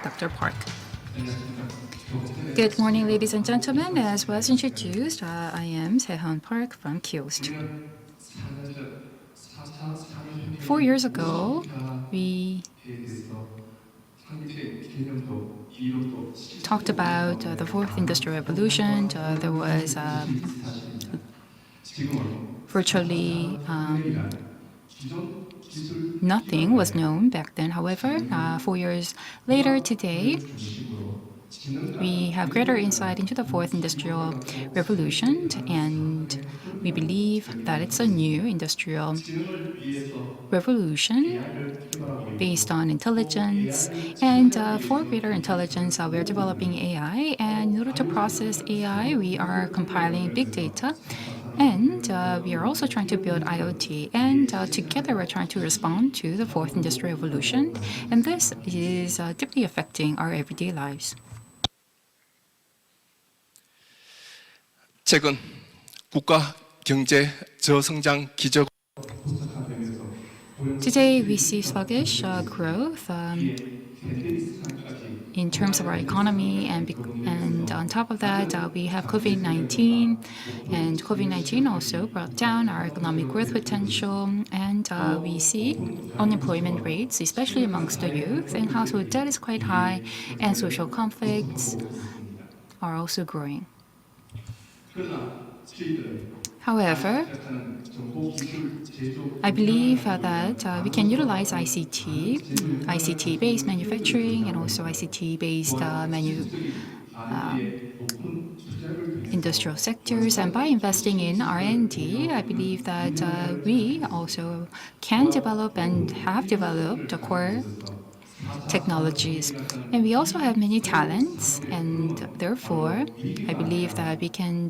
Dr. Park. Good morning, ladies and gentlemen. As was introduced, I am Se-hun Park from KIOST. 4 years ago, we talked about the fourth industrial revolution. There was virtually nothing was known back then. However, 4 years later today, we have greater insight into the fourth industrial revolution, and we believe that it's a new industrial revolution based on intelligence. And for greater intelligence, we are developing AI. And in order to process AI, we are compiling big data. And we are also trying to build IoT. And together, we're trying to respond to the fourth industrial revolution. And this is deeply affecting our everyday lives. 최근 국가 경제 저성장 기저 Today, we see sluggish growth in terms of our economy, and on top of that, we have COVID-19, and COVID-19 also brought down our economic growth potential, and we see unemployment rates, especially amongst the youth, and household debt is quite high, and social conflicts are also growing. However, I believe that we can utilize ICT-based manufacturing, and also ICT-based industrial sectors. And by investing in R&D, I believe that we also can develop and have developed core technologies. And we also have many talents, and therefore, I believe that we can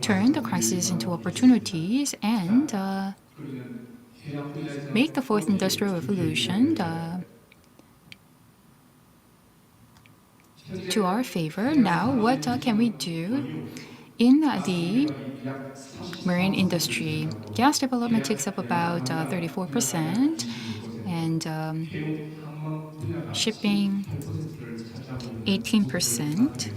turn the crisis into opportunities and make the fourth industrial revolution to our favor. Now, what can we do in the marine industry? Gas development takes up about 34%, and shipping 18%.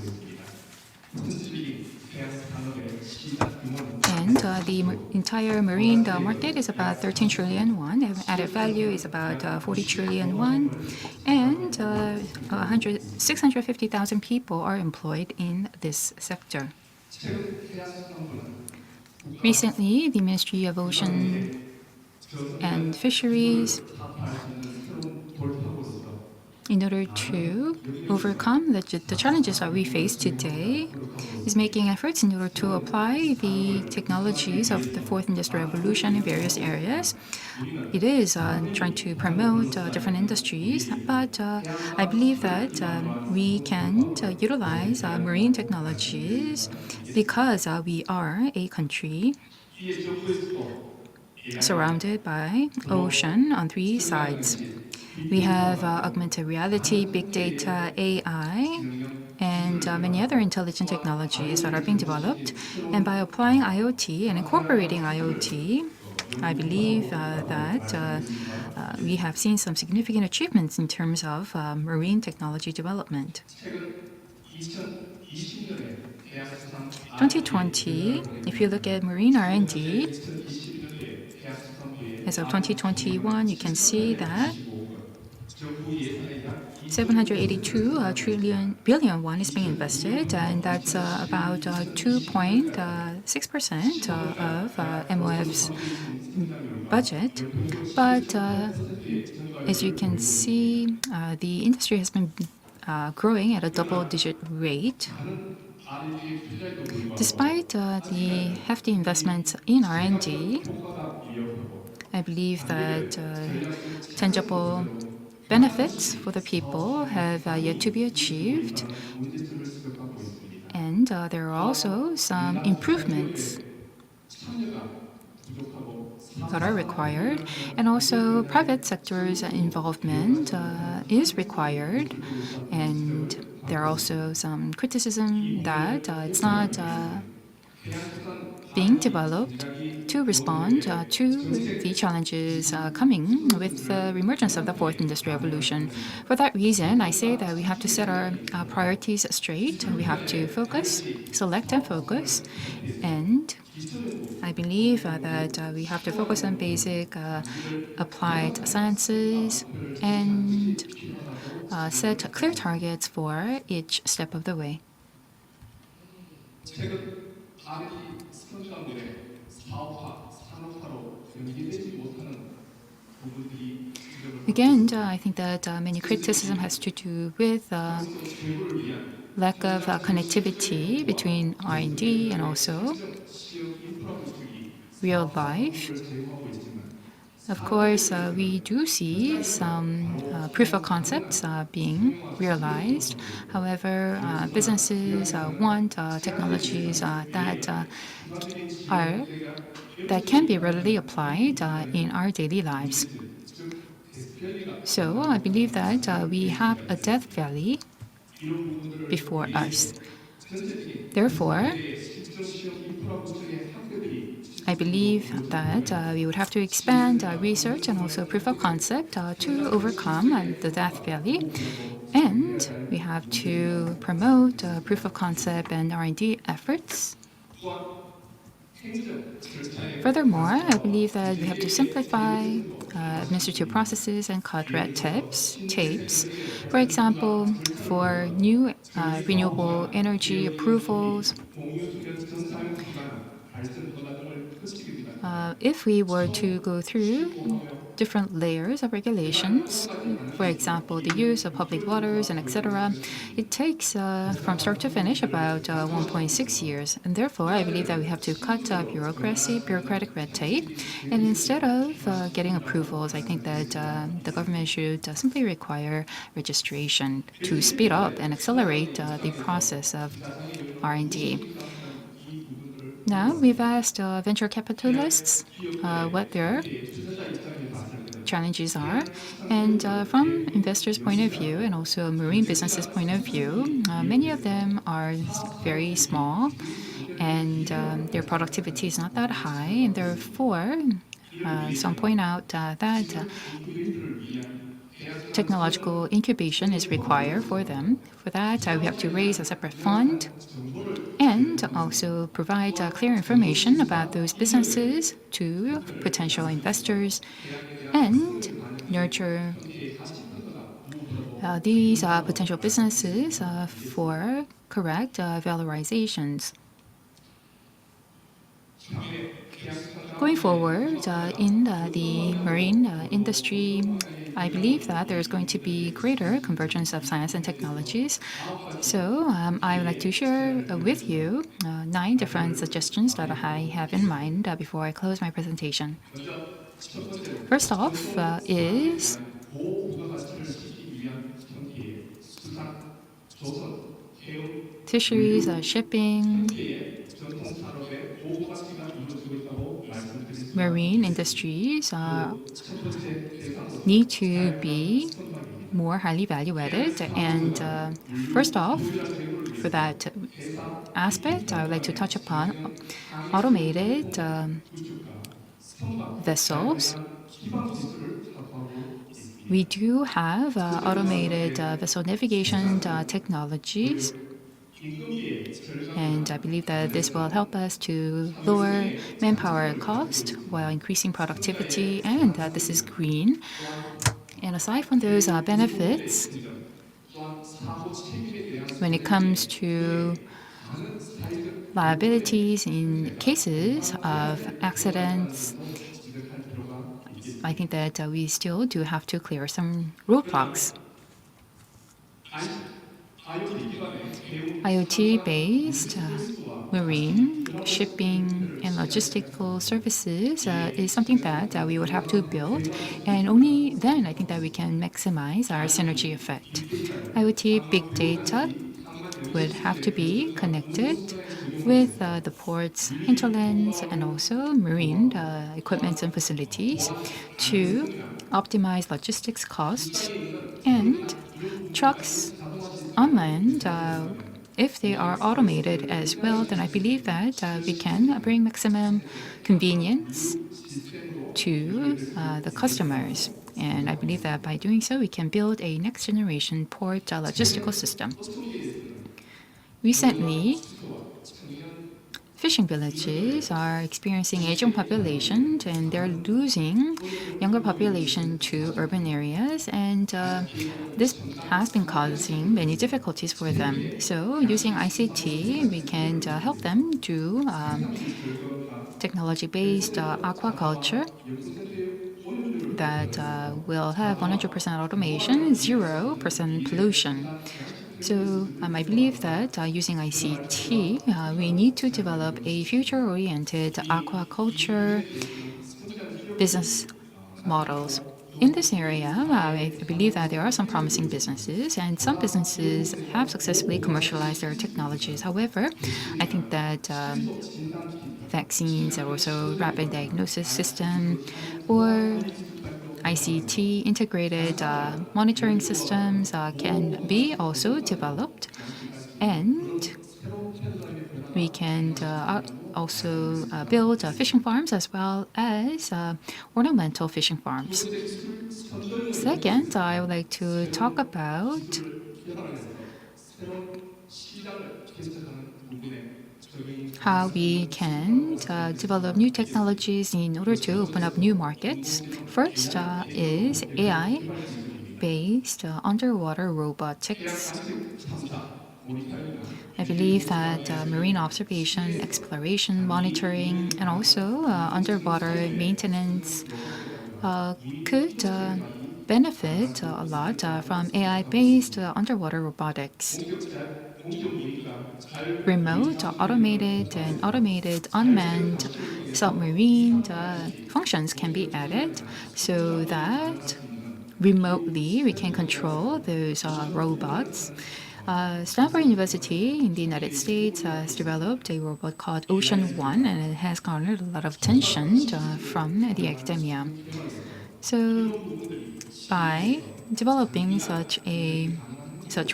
And the entire marine market is about 13 trillion won. Added value is about 40 trillion won. And 650,000 people are employed in this sector. Recently, the Ministry of Ocean and Fisheries, in order to overcome the challenges that we face today, is making efforts in order to apply the technologies of the fourth industrial revolution in various areas. It is trying to promote different industries, but I believe that we can utilize marine technologies because we are a country surrounded by ocean on 3 sides. We have augmented reality, big data, AI, and many other intelligent technologies that are being developed. And by applying IoT and incorporating IoT, I believe that we have seen some significant achievements in terms of marine technology development. 2020, if you look at marine R&D, as of 2021, you can see that 782 billion won is being invested, and that's about 2.6% of MOF's budget. But as you can see, the industry has been growing at a double-digit rate. Despite the hefty investments in R&D, I believe that tangible benefits for the people have yet to be achieved, and there are also some improvements that are required, and also private sector's involvement is required, and there are also some criticism that it's not being developed to respond to the challenges coming with the emergence of the fourth industrial revolution. For that reason, I say that we have to set our priorities straight. We have to focus, select and focus, and I believe that we have to focus on basic applied sciences and set clear targets for each step of the way. 최근 R&D 스펀지 가문의 사업화, 산업화로 연계되지 못하는 부분들이 지적을 Again, I think that many criticism has to do with 가능성 제고를 위한 lack of connectivity between R&D and also 실질적 시형 인프라 구축이 real 사업화 life. 성공을 제공하고 있지만 Of course, we do see some proof of concepts being realized. However, businesses want technologies 추가적인 시형 are that can be readily applied in our daily lives. 즉 데스밸리가 So I believe that we have a death valley 이런 부분들을 before us. 전체적인 Therefore, 실질적 시형 인프라 구축의 학교들이 I believe that we would have to expand research and also proof of concept to overcome the death valley. And we have to promote proof of concept and R&D efforts. 또한 행정 절차의 Furthermore, I believe that we have to simplify administrative processes and cut red tapes. For example, for new renewable energy approvals, 공유 수련 정상 기반 발전 허가 등을 거치기 위한 if we were to go through different layers of regulations, for example, the use of public waters and etc., it takes from start to finish about 1.6 years. And therefore, I believe that we have to cut bureaucratic red tape. And instead of getting approvals, I think that the government should simply require registration to speed up and accelerate the process of R&D. Now, we've asked venture capitalists what their challenges are. And from investors' point of view and also marine businesses' point of view, many of them are very small and their productivity is not that high. And therefore, some point out that technological incubation is required for them. For that, we have to raise a separate fund and also provide clear information about those businesses to potential investors and nurture these potential businesses for correct valorizations. Going forward in the marine industry, I believe that there is going to be greater convergence of science and technologies. So I would like to share with you 9 different suggestions that I have in mind before I close my presentation. First off is fisheries, shipping, marine industries need to be more highly value-added. And first off, for that aspect, I would like to touch upon automated vessels. We do have automated vessel navigation technologies, and I believe that this will help us to lower manpower cost while increasing productivity, and that this is green. And aside from those benefits, when it comes to liabilities in cases of accidents, I think that we still do have to clear some roadblocks. IoT-based marine, shipping, and logistical services is something that we would have to build, and only then I think that we can maximize our synergy effect. IoT big data would have to be connected with the ports, hinterlands, and also marine equipment and facilities to optimize logistics costs, and trucks on land if they are automated as well, then I believe that we can bring maximum convenience 교육 시스템으로 to 연결됐으면 the 좋겠습니다. customers. And I believe that by doing so, we can build a next generation port logistical system. 어촌계에서는 여가 Recently, 수도와 청년 fishing villages are experiencing aging population and they're losing younger population to urban areas, and this has been causing many difficulties for them. So using ICT, we can help them do 생산비 절감과 technology-based aquaculture 역동성소의 오염도를 that 감소해서 will have 사고와 100% automation, 사고가 줄어들 수 있는 0% 미래 pollution. 탐사 개발시설 So I believe that using ICT, we need to develop a future-oriented aquaculture business models. In this area, I believe that there are some promising businesses, and some businesses have successfully commercialized their technologies. However, I think that vaccines, or also rapid diagnosis system, or ICT integrated monitoring systems can be also developed, and we can also build fishing farms as well as ornamental fishing farms. Second, I would like to talk about how we can develop new technologies in order to open up new markets. First is AI-based underwater robotics. I believe that marine observation, exploration, monitoring, and also underwater maintenance could benefit a lot from AI-based underwater robotics. Remote, automated unmanned submarine functions can be added so that remotely we can control those robots. Stanford University in the United States has developed a robot called Ocean One, and it has garnered a lot of attention from the academia. So by developing such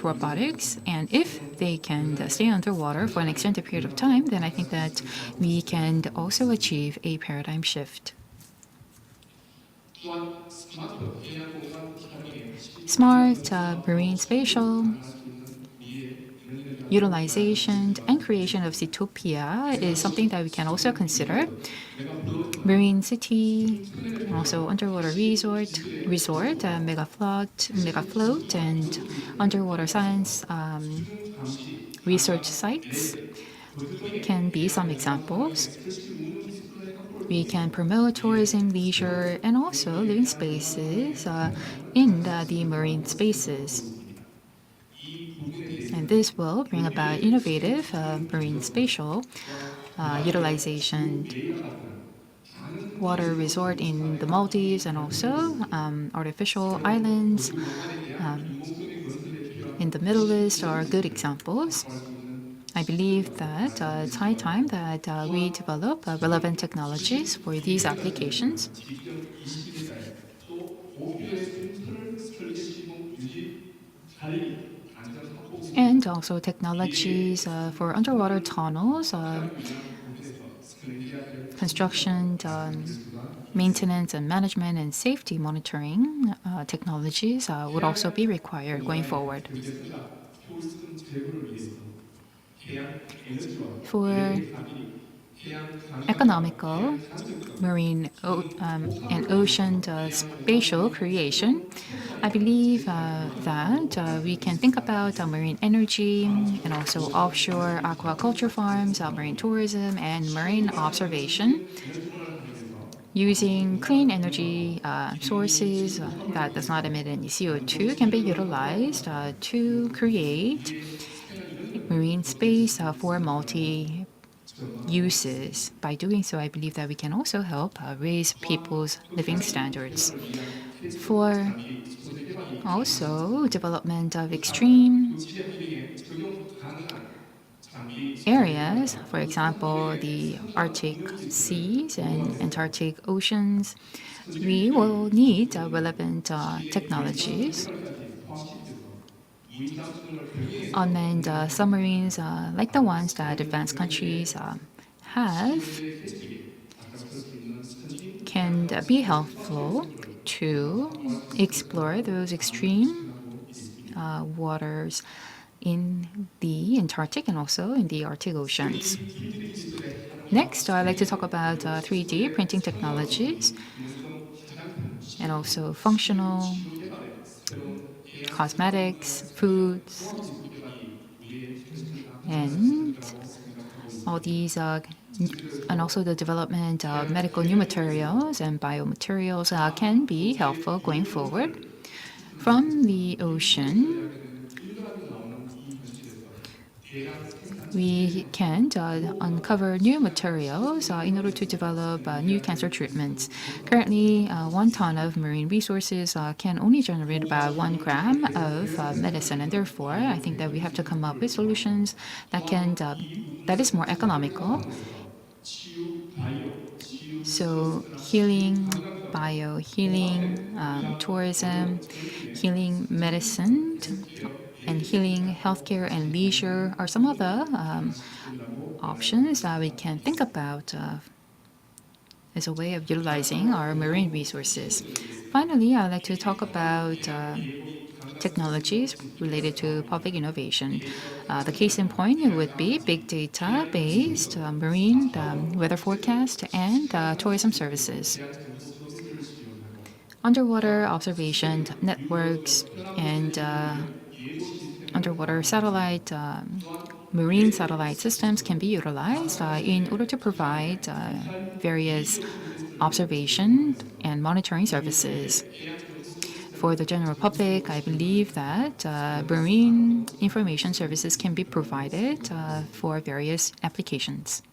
robotics, and if they can stay underwater for an extended period of time, then I think that we can also achieve a paradigm shift. Smart marine spatial utilization and creation of Zootopia is something that we can also consider. Marine city, also underwater resort, mega float, and underwater science research sites can be some examples. We can promote tourism, leisure, and also living spaces in the marine spaces. And this will bring about innovative marine spatial utilization. Water resort in the Maldives and also artificial islands in the Middle East are good examples. I believe that it's high time that we develop relevant technologies for these applications. And also technologies for underwater tunnels, construction, maintenance and management, and safety monitoring technologies would also be required going forward. For economical marine and ocean spatial creation, I believe that we can think about marine energy and also offshore aquaculture farms, marine tourism, and marine observation. Using clean energy sources that does not emit any CO2 can be utilized to create marine space for multi-uses. By doing so, I believe that we can also help raise people's living standards. For also development of extreme areas, for example, the Arctic seas and Antarctic oceans, we will need relevant technologies. unmanned submarines like the ones that advanced countries have can be helpful to explore those extreme waters in the Antarctic and also in the Arctic Oceans. Next, I'd like to talk about 3D printing technologies and also functional cosmetics, foods, and all these, and also the development of medical new materials and biomaterials can be helpful going forward. From the ocean, we can uncover new materials in order to develop new cancer treatments. Currently, 1 ton of marine resources can only generate about 1 gram of medicine, and therefore, I think that we have to come up with solutions that is more economical. So healing, biohealing, tourism, healing medicine, and healing healthcare and leisure are some of the options that we can think about as a way of utilizing our marine resources. Finally, I'd like to talk about technologies related to public innovation. The case in point would be big data-based marine weather forecast and tourism services. Underwater observation networks and underwater satellite, marine satellite systems can be utilized in order to provide various observation and monitoring services. For the general public, I believe that marine information services can be provided for various applications.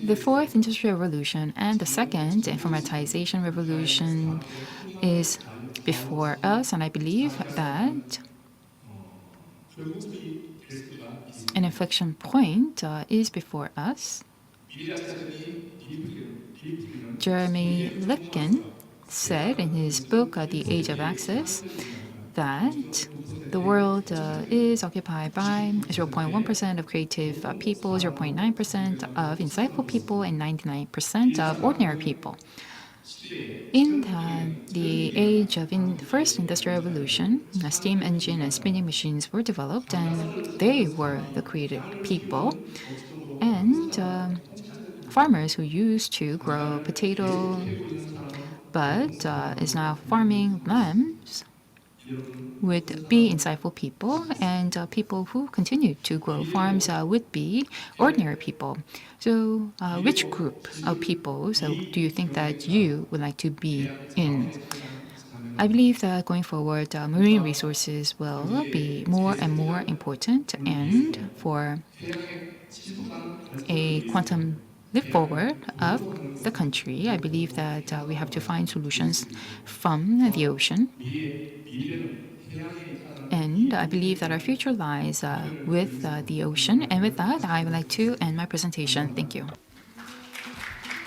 The fourth industrial revolution and the second informatization revolution is before us, and I believe that an inflection point is before us. Jeremy Lipkin said in his book, The Age of Access, that the world is occupied by 0.1% of creative people, 0.9% of insightful people, and 99% of ordinary people. In the age of the first industrial revolution, a steam engine and spinning machines were developed, and they were the creative people. And farmers who used to grow potato but is now farming lambs would be insightful people, and people who continue to grow farms would be ordinary people. So which group of people do you think that you would like to be in? I believe that going forward, marine resources will be more and more important, and for a quantum leap forward of the country, I believe that we have to find solutions from the ocean. And I believe that our future lies with the ocean. And with that, I would like to end my presentation. Thank you.